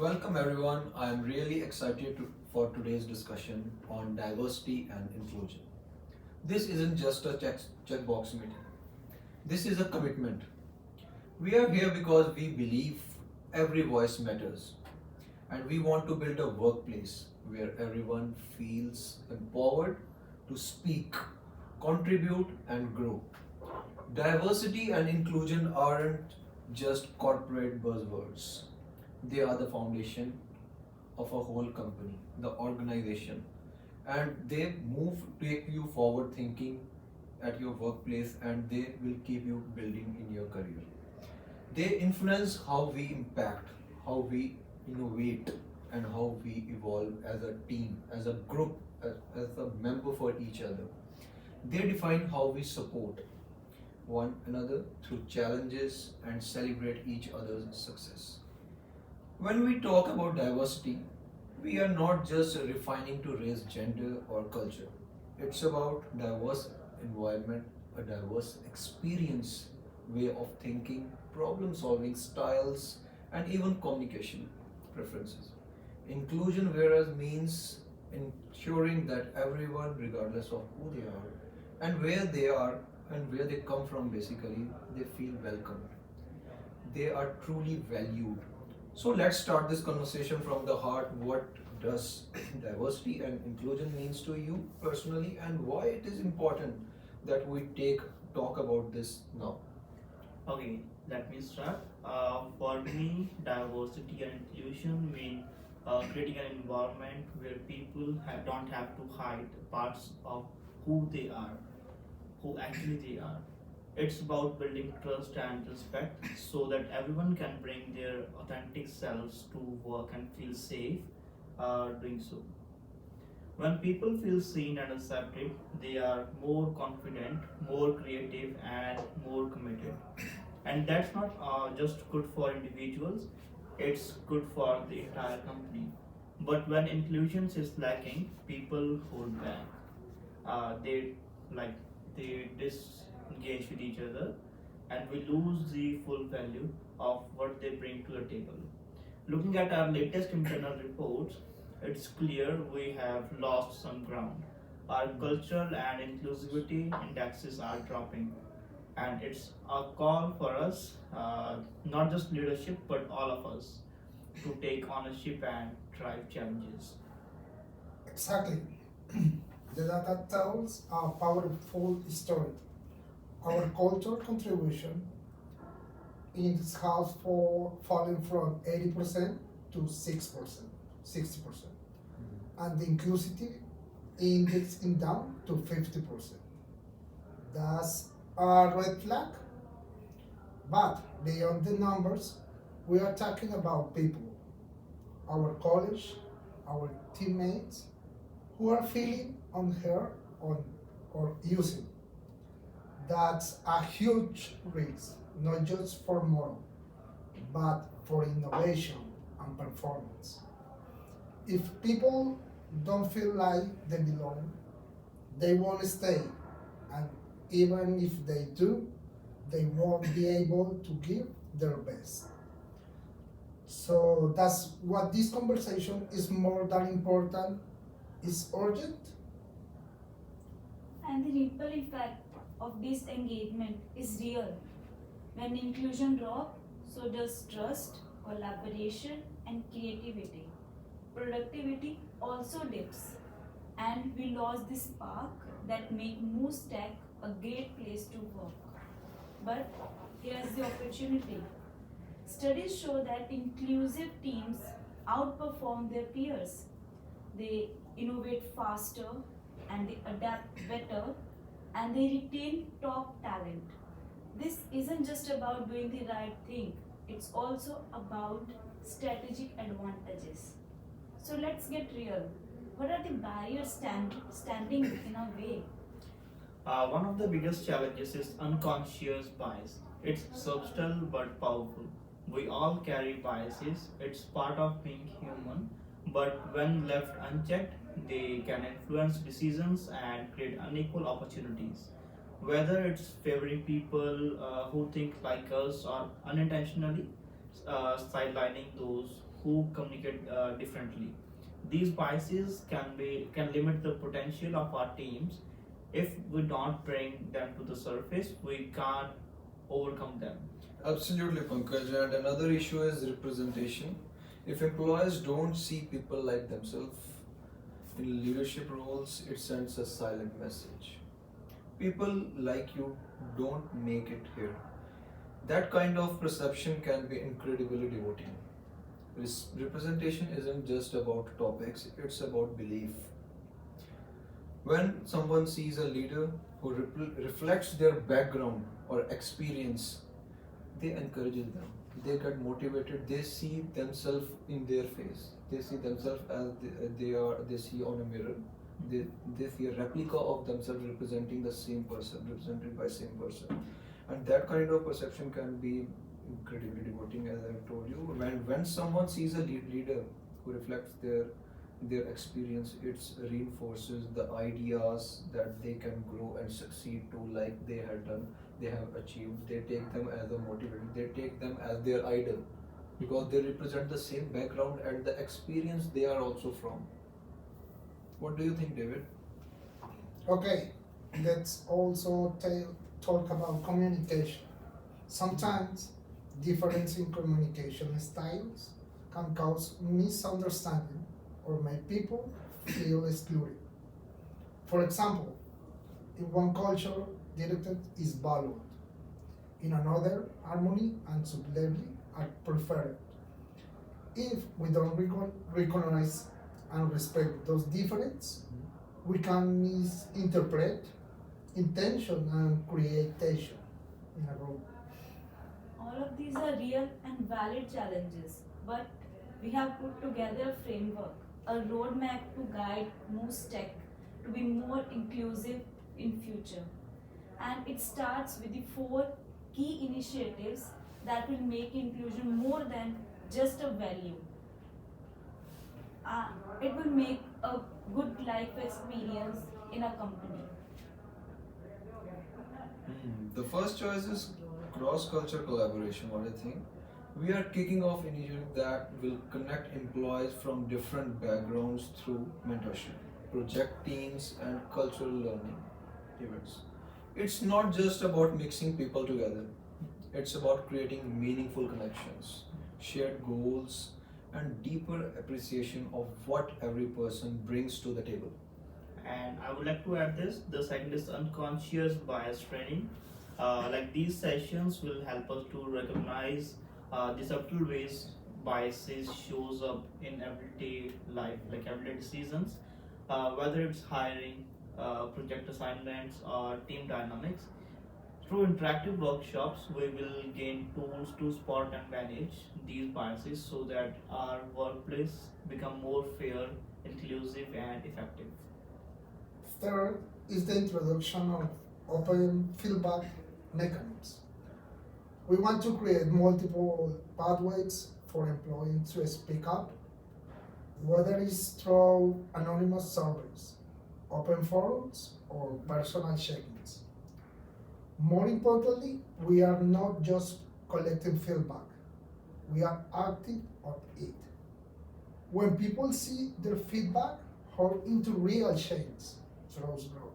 Welcome everyone. I am really excited for today's discussion on diversity and inclusion. This isn't just a checkbox meeting. This is a commitment. We are here because we believe every voice matters and we want to build a workplace where everyone feels empowered to speak, contribute and grow. Diversity and inclusion aren't just corporate buzzwords. They are the foundation of a whole company, the organization, and they take you forward thinking at your workplace and they will keep you building in your career. They influence how we impact, how we innovate, and how we evolve as a team, as a group, as a member for each other. They define how we support one another through challenges and celebrate each other's success. When we talk about diversity, we are not just refining to race, gender, or culture. It's about diverse environment, a diverse experience, way of thinking, problem solving styles, and even communication preferences. Inclusion, whereas, means ensuring that everyone, regardless of who they are and where they come from, basically, they feel welcome. They are truly valued. So let's start this conversation from the heart. What does diversity and inclusion means to you personally, and why it is important that we take talk about this now? Okay, let me start. For me, diversity and inclusion mean creating an environment where people don't have to hide parts of who they are, who actually they are. It's about building trust and respect so that everyone can bring their authentic selves to work and feel safe doing so. When people feel seen and accepted, they are more confident, more creative, and more committed. And that's not just good for individuals, it's good for the entire company. But when inclusion is lacking, people hold back. They like they disengage with each other, and we lose the full value of what they bring to the table. Looking at our latest internal reports, it's clear we have lost some ground. Our cultural and inclusivity indexes are dropping, and it's a call for us, not just leadership, but all of us, to take ownership and drive challenges. Exactly. The data tells a powerful story. Our cultural contribution index has fallen from 80% to 6%, 60%. And the inclusivity index is down to 50%. That's a red flag. But beyond the numbers, we are talking about people, our colleagues, our teammates, who are feeling unheard on, or using. That's a huge risk, not just for moral, but for innovation and performance. If people don't feel like they belong, they won't stay. And even if they do, they won't be able to give their best. So that's what this conversation is more than important, is urgent. And the ripple effect of disengagement is real. When inclusion drops, so does trust, collaboration, and creativity. Productivity also dips, and we lost the spark that make Moose Tech a great place to work. But here's the opportunity. Studies show that inclusive teams outperform their peers. They innovate faster and they adapt better and they retain top talent. This isn't just about doing the right thing, it's also about strategic advantages. So let's get real. What are the barriers standing in our way? One of the biggest challenges is unconscious bias. It's subtle but powerful. We all carry biases, it's part of being human, but when left unchecked, they can influence decisions and create unequal opportunities. Whether it's favoring people who think like us or unintentionally sidelining those who communicate differently. These biases can limit the potential of our teams. If we don't bring them to the surface, we can't overcome them. Absolutely, Pankaj. And another issue is representation. If employees don't see people like themselves in leadership roles, it sends a silent message. People like you don't make it here. That kind of perception can be incredibly devoting. Representation isn't just about topics, it's about belief. When someone sees a leader who reflects their background or experience, they encourage them. They get motivated. They see themselves in their face. They see themselves as they are. They see on a mirror. They see a replica of themselves representing the same person, represented by same person, and that kind of perception can be incredibly devoting. As I told you, when someone sees a leader who reflects their experience, it reinforces the ideas that they can grow and succeed to like they had done, they have achieved. They take them as a motivator, they take them as their idol because they represent the same background and the experience they are also from. What do you think, David? Okay, let's also talk about communication. Sometimes difference in communication styles can cause misunderstanding or make people feel excluded. For example, in one culture, directed is valued. In another, harmony and subtlety are preferred. If we don't recognize and respect those differences, we can misinterpret intention and create tension in a room. All of these are real and valid challenges, but we have put together a framework, a roadmap to guide Moose Tech to be more inclusive in future. And it starts with the four key initiatives that will make inclusion more than just a value. It will make a good life experience in a company. The first choice is cross-culture collaboration. What I think, we are kicking off initiative that will connect employees from different backgrounds through mentorship, project teams, and cultural learning events. It's not just about mixing people together. It's about creating meaningful connections, shared goals, and deeper appreciation of what every person brings to the table. And I would like to add this: the second is unconscious bias training. Like these sessions will help us to recognize the subtle ways biases shows up in everyday life, like everyday decisions, whether it's hiring, project assignments, or team dynamics. Through interactive workshops, we will gain tools to spot and manage these biases so that our workplace become more fair, inclusive, and effective. Third is the introduction of open feedback mechanisms. We want to create multiple pathways for employees to speak up, whether it's through anonymous surveys, open forums, or personal check-ins. More importantly, we are not just collecting feedback, we are acting on it. When people see their feedback hold into real change, trust grows.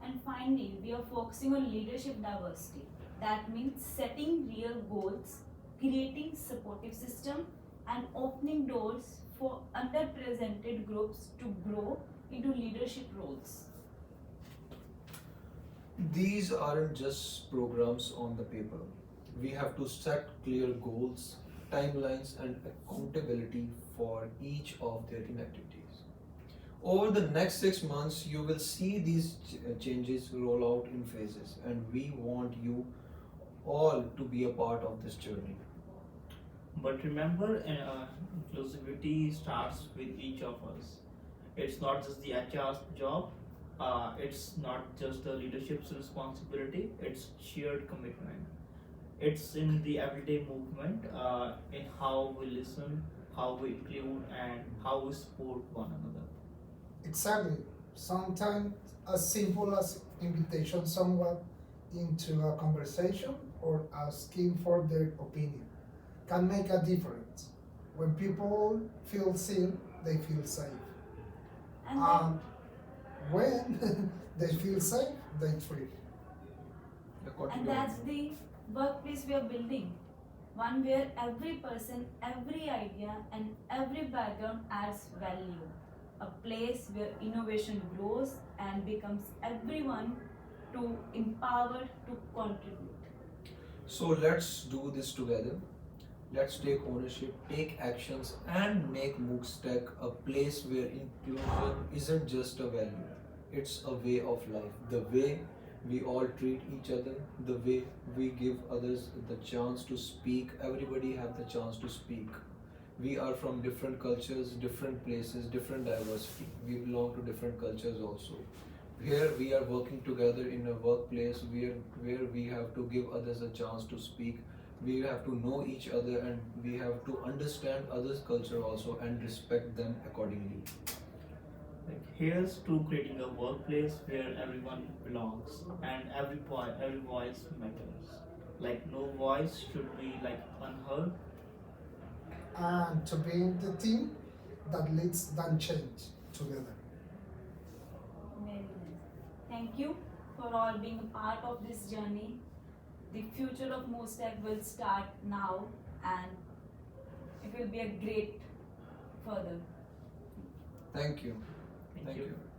And finally, we are focusing on leadership diversity. That means setting real goals, creating supportive system, and opening doors for underrepresented groups to grow into leadership roles. These aren't just programs on the paper. We have to set clear goals, timelines, and accountability for each of their inactivities. Over the next 6 months, you will see these changes roll out in phases, and we want you all to be a part of this journey. But remember, inclusivity starts with each of us. It's not just the HR's job, it's not just the leadership's responsibility, it's shared commitment. It's in the everyday movement, in how we listen, how we include, and how we support one another. Exactly. Sometimes as simple as invitation someone into a conversation or asking for their opinion can make a difference. When people feel seen, they feel safe. And that, And when they feel safe, they thrive. and that's the workplace we are building. One where every person, every idea, and every background adds value. A place where innovation grows and becomes everyone to empowered to contribute. So let's do this together. Let's take ownership, take actions, and make MOOCs Tech a place where inclusion isn't just a value, it's a way of life. The way we all treat each other, the way we give others the chance to speak, everybody have the chance to speak. We are from different cultures, different places, different diversity. We belong to different cultures also. Here we are working together in a workplace where we have to give others a chance to speak. We have to know each other and we have to understand others' culture also and respect them accordingly. Like here's to creating a workplace where everyone belongs and every voice matters. Like no voice should be like unheard. And to being the team that leads then change together. Very nice. Thank you for all being a part of this journey. The future of Mostech will start now and it will be a great further. Thank you. Thank you. you.